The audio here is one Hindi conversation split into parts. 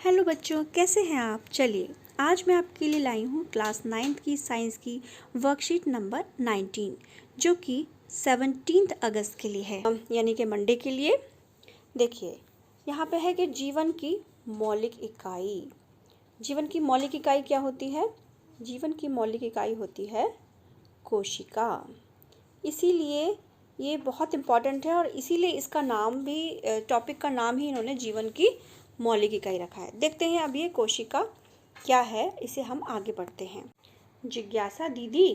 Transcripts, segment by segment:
हेलो बच्चों, कैसे हैं आप। चलिए आज मैं आपके लिए लाई हूँ क्लास 9th की साइंस की वर्कशीट नंबर 19 जो कि 17 अगस्त के लिए है, यानी कि मंडे के लिए। देखिए यहाँ पे है कि जीवन की मौलिक इकाई। जीवन की मौलिक इकाई क्या होती है? जीवन की मौलिक इकाई होती है कोशिका। इसीलिए ये बहुत इम्पॉर्टेंट है और इसीलिए इसका नाम भी, टॉपिक का नाम ही इन्होंने जीवन की मौलिक इकाई रखा है। देखते हैं अब ये कोशिका क्या है, इसे हम आगे बढ़ते हैं। जिज्ञासा दीदी,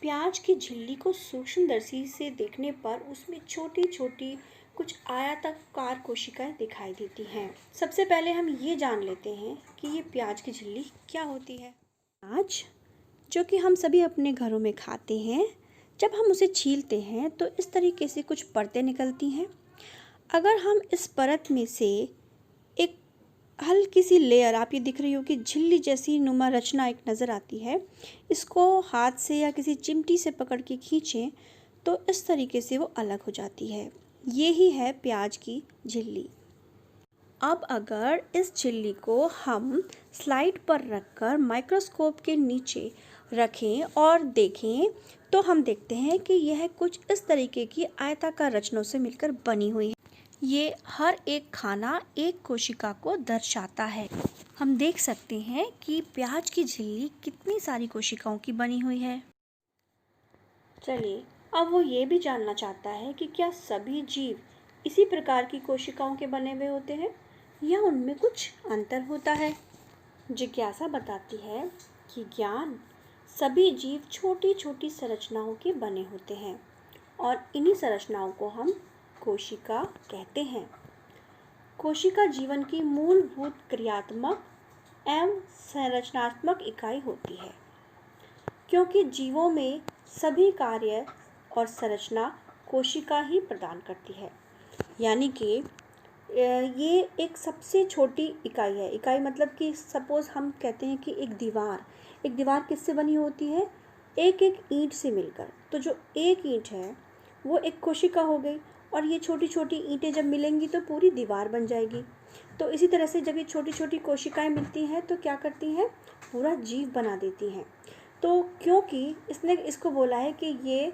प्याज की झिल्ली को सूक्ष्मदर्शी से देखने पर उसमें छोटी छोटी कुछ आयताकार कोशिकाएं दिखाई देती हैं। सबसे पहले हम ये जान लेते हैं कि ये प्याज की झिल्ली क्या होती है। प्याज जो कि हम सभी अपने घरों में खाते हैं, जब हम उसे छीलते हैं तो इस तरीके से कुछ परतें निकलती हैं। अगर हम इस परत में से एक हल्की सी लेयर, आप ये दिख रही हो कि झिल्ली जैसी नुमा रचना एक नज़र आती है, इसको हाथ से या किसी चिमटी से पकड़ के खींचें तो इस तरीके से वो अलग हो जाती है। ये ही है प्याज की झिल्ली। अब अगर इस झिल्ली को हम स्लाइड पर रखकर माइक्रोस्कोप के नीचे रखें और देखें तो हम देखते हैं कि यह कुछ इस तरीके की आयताकार रचनों से मिलकर बनी हुई है। ये हर एक खाना एक कोशिका को दर्शाता है। हम देख सकते हैं कि प्याज की झिल्ली कितनी सारी कोशिकाओं की बनी हुई है। चलिए अब वो ये भी जानना चाहता है कि क्या सभी जीव इसी प्रकार की कोशिकाओं के बने हुए होते हैं या उनमें कुछ अंतर होता है। जिज्ञासा बताती है कि ज्ञान सभी जीव छोटी छोटी संरचनाओं के बने होते हैं और इन्हीं संरचनाओं को हम कोशिका कहते हैं। कोशिका जीवन की मूलभूत क्रियात्मक एवं संरचनात्मक इकाई होती है, क्योंकि जीवों में सभी कार्य और संरचना कोशिका ही प्रदान करती है। यानी कि ये एक सबसे छोटी इकाई है। इकाई मतलब कि सपोज़ हम कहते हैं कि एक दीवार किससे बनी होती है? एक एक ईंट से मिलकर। तो जो एक ईंट है वो एक कोशिका हो गई और ये छोटी छोटी ईंटें जब मिलेंगी तो पूरी दीवार बन जाएगी। तो इसी तरह से जब ये छोटी छोटी कोशिकाएं मिलती हैं तो क्या करती हैं? पूरा जीव बना देती हैं। तो क्योंकि इसने इसको बोला है कि ये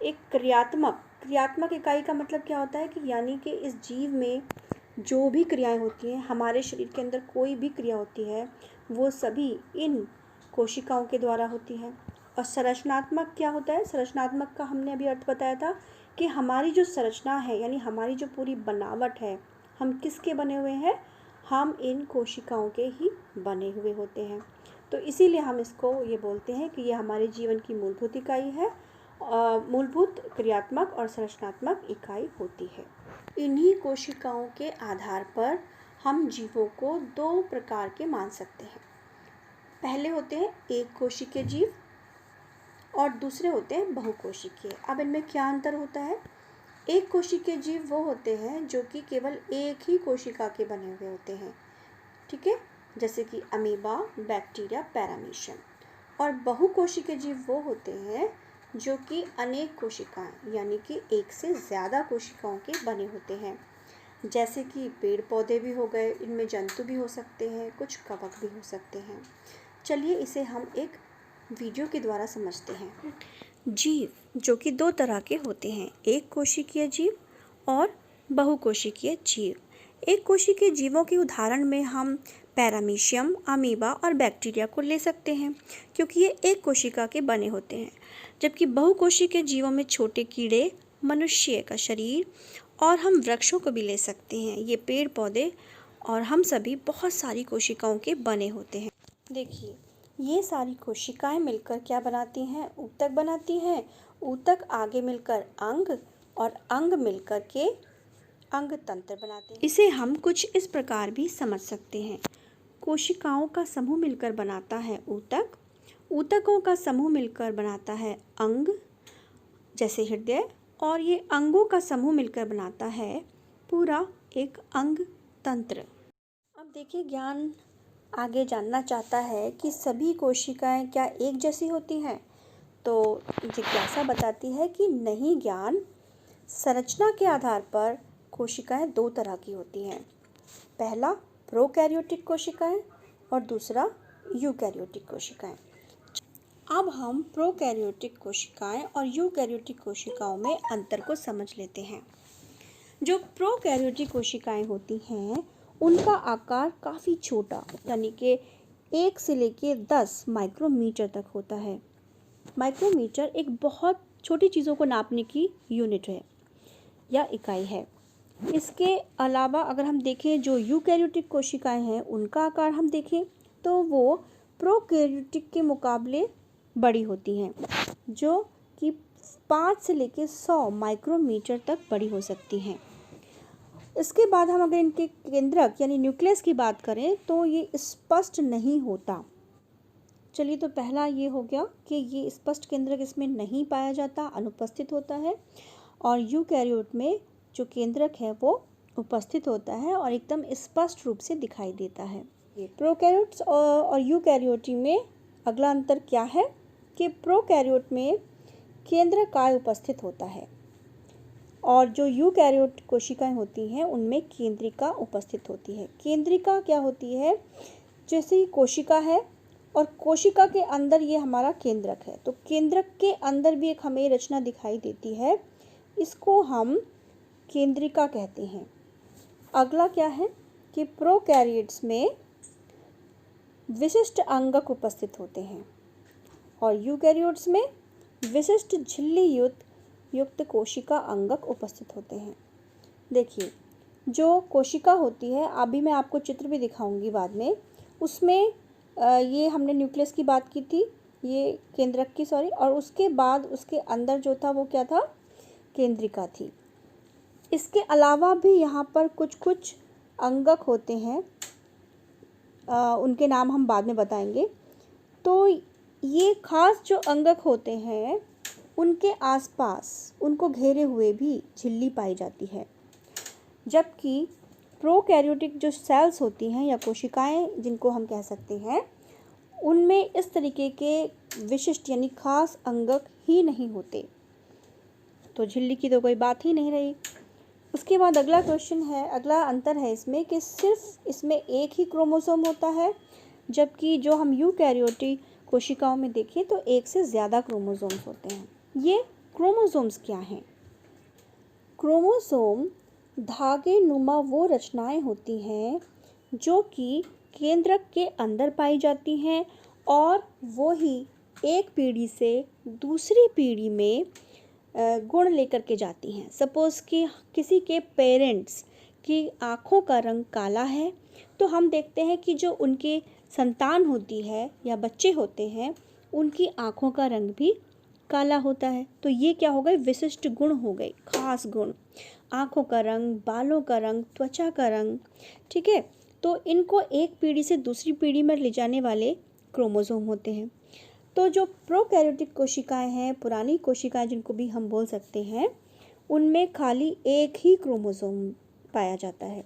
एक क्रियात्मक इकाई का मतलब क्या होता है कि यानी कि इस जीव में जो भी क्रियाएं होती हैं, हमारे शरीर के अंदर कोई भी क्रिया होती है वो सभी इन कोशिकाओं के द्वारा होती है। और संरचनात्मक क्या होता है? संरचनात्मक का हमने अभी अर्थ बताया था कि हमारी जो संरचना है, यानी हमारी जो पूरी बनावट है, हम किसके बने हुए हैं? हम इन कोशिकाओं के ही बने हुए होते हैं। तो इसीलिए हम इसको ये बोलते हैं कि ये हमारे जीवन की मूलभूत इकाई है, मूलभूत क्रियात्मक और संरचनात्मक इकाई होती है। इन्हीं कोशिकाओं के आधार पर हम जीवों को दो प्रकार के मान सकते हैं। पहले होते हैं एक कोशिकीय जीव और दूसरे होते हैं बहुकोशिकीय। अब इनमें क्या अंतर होता है? एक कोशिकीय जीव वो होते हैं जो कि केवल एक ही कोशिका के बने हुए होते हैं, ठीक है, जैसे कि अमीबा, बैक्टीरिया, पैरामीशियम। और बहुकोशिकीय जीव वो होते हैं जो कि अनेक कोशिकाएं, यानी कि एक से ज़्यादा कोशिकाओं के बने होते हैं, जैसे कि पेड़ पौधे भी हो गए, इनमें जंतु भी हो सकते हैं, कुछ कवक भी हो सकते हैं। चलिए इसे हम एक वीडियो के द्वारा समझते हैं। जीव जो कि दो तरह के होते हैं, एक कोशिकीय जीव और बहुकोशिकीय जीव। एक कोशिकीय जीवों के उदाहरण में हम पैरामीशियम, अमीबा और बैक्टीरिया को ले सकते हैं क्योंकि ये एक कोशिका के बने होते हैं, जबकि बहुकोशिकीय जीवों में छोटे कीड़े, मनुष्य का शरीर और हम वृक्षों को भी ले सकते हैं। ये पेड़ पौधे और हम सभी बहुत सारी कोशिकाओं के बने होते हैं। देखिए ये सारी कोशिकाएं मिलकर क्या बनाती हैं? ऊतक बनाती हैं। ऊतक आगे मिलकर अंग और अंग मिलकर के अंग तंत्र बनाते हैं। इसे हम कुछ इस प्रकार भी समझ सकते हैं। कोशिकाओं का समूह मिलकर बनाता है ऊतक, ऊतकों का समूह मिलकर बनाता है अंग जैसे हृदय, और ये अंगों का समूह मिलकर बनाता है पूरा एक अंग तंत्र। अब देखिए ज्ञान आगे जानना चाहता है कि सभी कोशिकाएं क्या एक जैसी होती हैं? तो जिज्ञासा बताती है कि नहीं, ज्ञान संरचना के आधार पर कोशिकाएं दो तरह की होती हैं। पहला प्रोकैरियोटिक कोशिकाएं और दूसरा यूकैरियोटिक कोशिकाएं। अब हम प्रोकैरियोटिक कोशिकाएं और यूकैरियोटिक कोशिकाओं में अंतर को समझ लेते हैं। जो प्रोकैरियोटिक कोशिकाएं होती हैं उनका आकार काफ़ी छोटा यानी कि 1 से लेके 10 माइक्रोमीटर तक होता है। माइक्रोमीटर एक बहुत छोटी चीज़ों को नापने की यूनिट है या इकाई है। इसके अलावा अगर हम देखें जो यूकैरियोटिक कोशिकाएं हैं उनका आकार हम देखें तो वो प्रोकैरियोटिक के मुकाबले बड़ी होती हैं, जो कि 5 से लेके 100 माइक्रोमीटर तक बड़ी हो सकती हैं। इसके बाद हम अगर इनके केंद्रक यानी न्यूक्लियस की बात करें तो ये स्पष्ट नहीं होता। चलिए, तो पहला ये हो गया कि ये स्पष्ट केंद्रक इसमें नहीं पाया जाता, अनुपस्थित होता है। और यूकैरियोट में जो केंद्रक है वो उपस्थित होता है और एकदम स्पष्ट रूप से दिखाई देता है। प्रोकैरियोट्स और यूकैरियोटी में अगला अंतर क्या है कि प्रोकैरियोट में केंद्रक काय उपस्थित होता है और जो यूकैरियोट कोशिकाएं होती हैं उनमें केंद्रिका उपस्थित होती है। केंद्रिका क्या होती है? जैसे कोशिका है और कोशिका के अंदर ये हमारा केंद्रक है, तो केंद्रक के अंदर भी एक हमें रचना दिखाई देती है, इसको हम केंद्रिका कहते हैं। अगला क्या है कि प्रोकैरियोट्स में विशिष्ट अंगक उपस्थित होते हैं और यूकैरियोट्स में विशिष्ट झिल्ली युक्त कोशिका अंगक उपस्थित होते हैं। देखिए, जो कोशिका होती है, अभी मैं आपको चित्र भी दिखाऊंगी बाद में, उसमें ये हमने न्यूक्लियस की बात की थी, ये केंद्रक की और उसके बाद उसके अंदर जो था वो क्या था? केंद्रिका थी। इसके अलावा भी यहाँ पर कुछ अंगक होते हैं, उनके नाम हम बाद में बताएंगे। तो ये खास जो अंगक होते हैं उनके आसपास उनको घेरे हुए भी झिल्ली पाई जाती है, जबकि प्रोकैरियोटिक जो सेल्स होती हैं या कोशिकाएं जिनको हम कह सकते हैं उनमें इस तरीके के विशिष्ट यानी खास अंगक ही नहीं होते, तो झिल्ली की तो कोई बात ही नहीं रही। उसके बाद अगला क्वेश्चन है, अगला अंतर है इसमें कि सिर्फ इसमें एक ही क्रोमोसोम होता है, जबकि जो हम यूकैरियोटिक कोशिकाओं में देखें तो एक से ज़्यादा क्रोमोसोम्स होते हैं। ये क्रोमोसोम्स क्या हैं? क्रोमोसोम धागे नुमा वो रचनाएं होती हैं जो कि केंद्रक के अंदर पाई जाती हैं और वो ही एक पीढ़ी से दूसरी पीढ़ी में गुण लेकर के जाती हैं। सपोज़ कि किसी के पेरेंट्स की आँखों का रंग काला है तो हम देखते हैं कि जो उनके संतान होती है या बच्चे होते हैं उनकी आँखों का रंग भी काला होता है। तो ये क्या हो गए? विशिष्ट गुण हो गए, खास गुण, आँखों का रंग, बालों का रंग, त्वचा का रंग। ठीक है, तो इनको एक पीढ़ी से दूसरी पीढ़ी में ले जाने वाले क्रोमोसोम होते हैं। तो जो प्रोकैरियोटिक कोशिकाएं हैं, पुरानी कोशिकाएं जिनको भी हम बोल सकते हैं, उनमें खाली एक ही क्रोमोसोम पाया जाता है,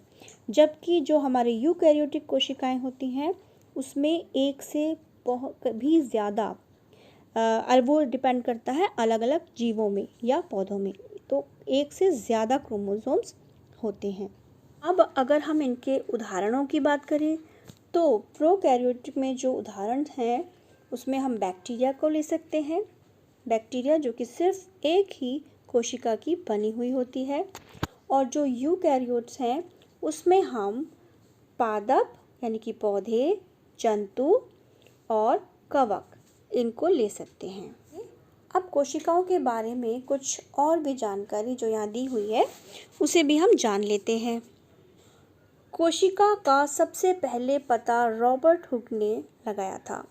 जबकि जो हमारे यूकैरियोटिक कोशिकाएं होती हैं उसमें एक से बहुत भी ज़्यादा वो डिपेंड करता है अलग अलग जीवों में या पौधों में, तो एक से ज़्यादा क्रोमोसोम्स होते हैं। अब अगर हम इनके उदाहरणों की बात करें तो प्रोकैरियोटिक में जो उदाहरण हैं उसमें हम बैक्टीरिया को ले सकते हैं। बैक्टीरिया जो कि सिर्फ एक ही कोशिका की बनी हुई होती है, और जो यूकैरियोट्स हैं उसमें हम पादप यानी कि पौधे, जंतु और कवक इनको ले सकते हैं। अब कोशिकाओं के बारे में कुछ और भी जानकारी जो यहाँ दी हुई है उसे भी हम जान लेते हैं। कोशिका का सबसे पहले पता रॉबर्ट हुक ने लगाया था।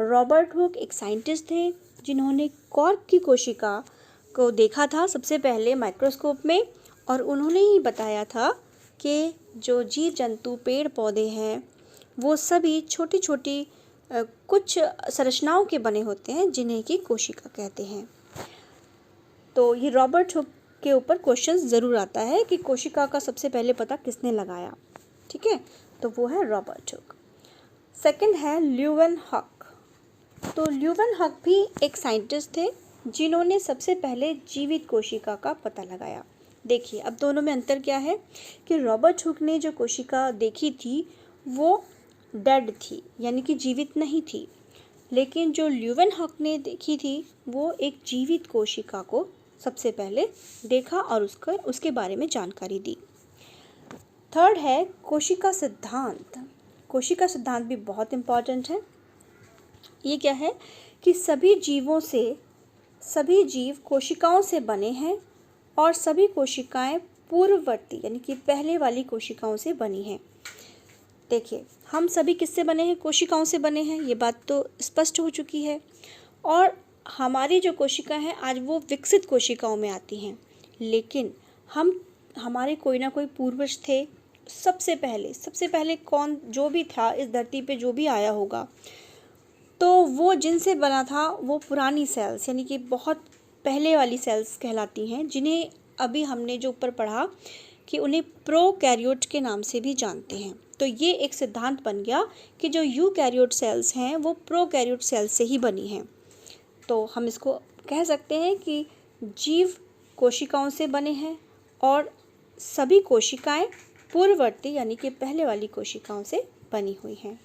रॉबर्ट हुक एक साइंटिस्ट थे जिन्होंने कॉर्क की कोशिका को देखा था सबसे पहले माइक्रोस्कोप में, और उन्होंने ही बताया था कि जो जीव जंतु, पेड़ पौधे हैं वो सभी छोटी छोटी कुछ संरचनाओं के बने होते हैं जिन्हें कि कोशिका कहते हैं। तो ये रॉबर्ट हुक के ऊपर क्वेश्चन ज़रूर आता है कि कोशिका का सबसे पहले पता किसने लगाया। ठीक है, तो वो है रॉबर्ट हुक। सेकंड है ल्यूवेनहॉक। तो ल्यूवेनहॉक भी एक साइंटिस्ट थे जिन्होंने सबसे पहले जीवित कोशिका का पता लगाया। देखिए, अब दोनों में अंतर क्या है कि रॉबर्ट हुक ने जो कोशिका देखी थी वो डेड थी, यानी कि जीवित नहीं थी। लेकिन जो ल्यूवेनहॉक ने देखी थी वो एक जीवित कोशिका को सबसे पहले देखा और उसके बारे में जानकारी दी। थर्ड है कोशिका सिद्धांत। कोशिका सिद्धांत भी बहुत इम्पॉर्टेंट है। ये क्या है कि सभी जीव कोशिकाओं से बने हैं और सभी कोशिकाएं पूर्ववर्ती यानी कि पहले वाली कोशिकाओं से बनी हैं। देखिए, हम सभी किससे बने हैं? कोशिकाओं से बने हैं, ये बात तो स्पष्ट हो चुकी है। और हमारी जो कोशिका हैं आज वो विकसित कोशिकाओं में आती हैं, लेकिन हमारे कोई ना कोई पूर्वज थे। सबसे पहले कौन जो भी था इस धरती पे, जो भी आया होगा, तो वो जिनसे बना था वो पुरानी सेल्स यानी कि बहुत पहले वाली सेल्स कहलाती हैं, जिन्हें अभी हमने जो ऊपर पढ़ा कि उन्हें प्रोकैरियोट के नाम से भी जानते हैं। तो ये एक सिद्धांत बन गया कि जो यूकैरियोट सेल्स हैं वो प्रोकैरियोट सेल्स से ही बनी हैं। तो हम इसको कह सकते हैं कि जीव कोशिकाओं से बने हैं और सभी कोशिकाएं पूर्ववर्ती यानी कि पहले वाली कोशिकाओं से बनी हुई हैं।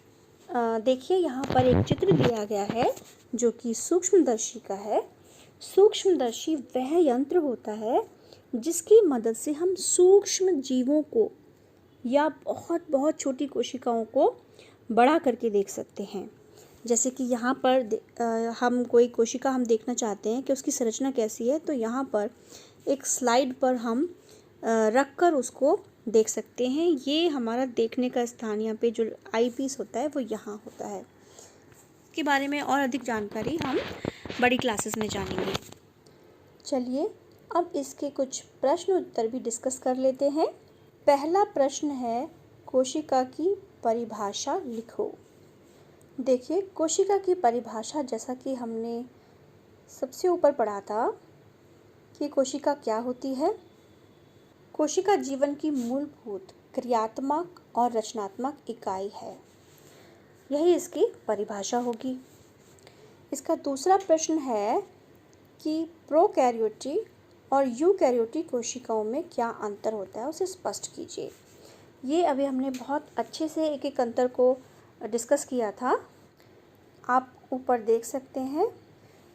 देखिए, यहाँ पर एक चित्र दिया गया है जो कि सूक्ष्मदर्शी का है। सूक्ष्मदर्शी वह यंत्र होता है जिसकी मदद से हम सूक्ष्म जीवों को या बहुत बहुत छोटी कोशिकाओं को बड़ा करके देख सकते हैं। जैसे कि यहाँ पर हम कोई कोशिका हम देखना चाहते हैं कि उसकी संरचना कैसी है, तो यहाँ पर एक स्लाइड पर हम रख कर उसको देख सकते हैं। ये हमारा देखने का स्थान, यहाँ पे जो आई पीस होता है वो यहाँ होता है। इसके बारे में और अधिक जानकारी हम बड़ी क्लासेस में जानेंगे। चलिए अब इसके कुछ प्रश्न उत्तर भी डिस्कस कर लेते हैं। पहला प्रश्न है, कोशिका की परिभाषा लिखो। देखिए, कोशिका की परिभाषा जैसा कि हमने सबसे ऊपर पढ़ा था कि कोशिका क्या होती है। कोशिका जीवन की मूलभूत क्रियात्मक और रचनात्मक इकाई है, यही इसकी परिभाषा होगी। इसका दूसरा प्रश्न है कि प्रोकैरियोटी और यूकैरियोटी कोशिकाओं में क्या अंतर होता है, उसे स्पष्ट कीजिए। ये अभी हमने बहुत अच्छे से एक एक अंतर को डिस्कस किया था। आप ऊपर देख सकते हैं,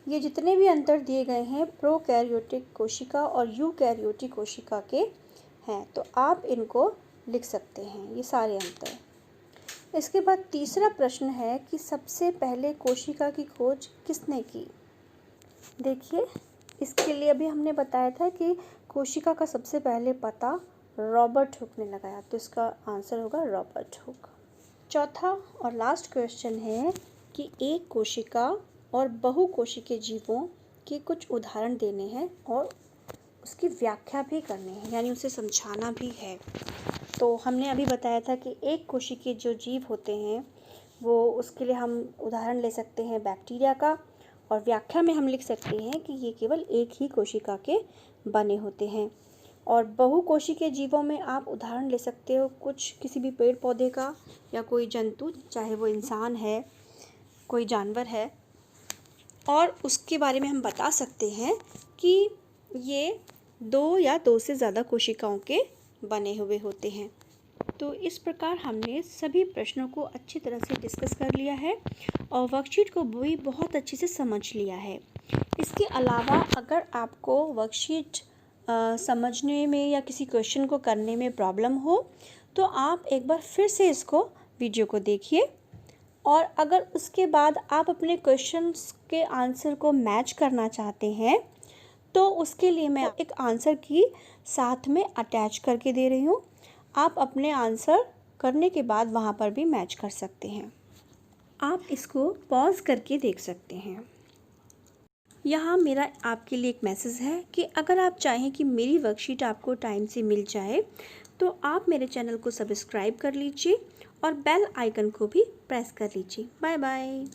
ये जितने भी अंतर दिए गए हैं प्रोकैरियोटिक कोशिका और यूकैरियोटी कोशिका के हैं, तो आप इनको लिख सकते हैं, ये सारे अंतर। इसके बाद तीसरा प्रश्न है कि सबसे पहले कोशिका की खोज किसने की। देखिए, इसके लिए अभी हमने बताया था कि कोशिका का सबसे पहले पता रॉबर्ट हुक ने लगाया, तो इसका आंसर होगा रॉबर्ट हुक। चौथा और लास्ट क्वेश्चन है कि एक कोशिका और बहुकोशिकीय जीवों के कुछ उदाहरण देने हैं और उसकी व्याख्या भी करनी है, यानी उसे समझाना भी है। तो हमने अभी बताया था कि एक कोशिकीय जो जीव होते हैं वो, उसके लिए हम उदाहरण ले सकते हैं बैक्टीरिया का, और व्याख्या में हम लिख सकते हैं कि ये केवल एक ही कोशिका के बने होते हैं। और बहुकोशिकीय जीवों में आप उदाहरण ले सकते हो कुछ किसी भी पेड़ पौधे का या कोई जंतु, चाहे वो इंसान है, कोई जानवर है, और उसके बारे में हम बता सकते हैं कि ये दो या दो से ज़्यादा कोशिकाओं के बने हुए होते हैं। तो इस प्रकार हमने सभी प्रश्नों को अच्छी तरह से डिस्कस कर लिया है और वर्कशीट को भी बहुत अच्छे से समझ लिया है। इसके अलावा अगर आपको वर्कशीट समझने में या किसी क्वेश्चन को करने में प्रॉब्लम हो, तो आप एक बार फिर से इसको वीडियो को देखिए, और अगर उसके बाद आप अपने क्वेश्चंस के आंसर को मैच करना चाहते हैं, तो उसके लिए मैं एक आंसर की साथ में अटैच करके दे रही हूँ। आप अपने आंसर करने के बाद वहाँ पर भी मैच कर सकते हैं। आप इसको पॉज करके देख सकते हैं। यहाँ मेरा आपके लिए एक मैसेज है कि अगर आप चाहें कि मेरी वर्कशीट आपको टाइम से मिल जाए, तो आप मेरे चैनल को सब्सक्राइब कर लीजिए और बेल आइकन को भी प्रेस कर लीजिए। Bye bye.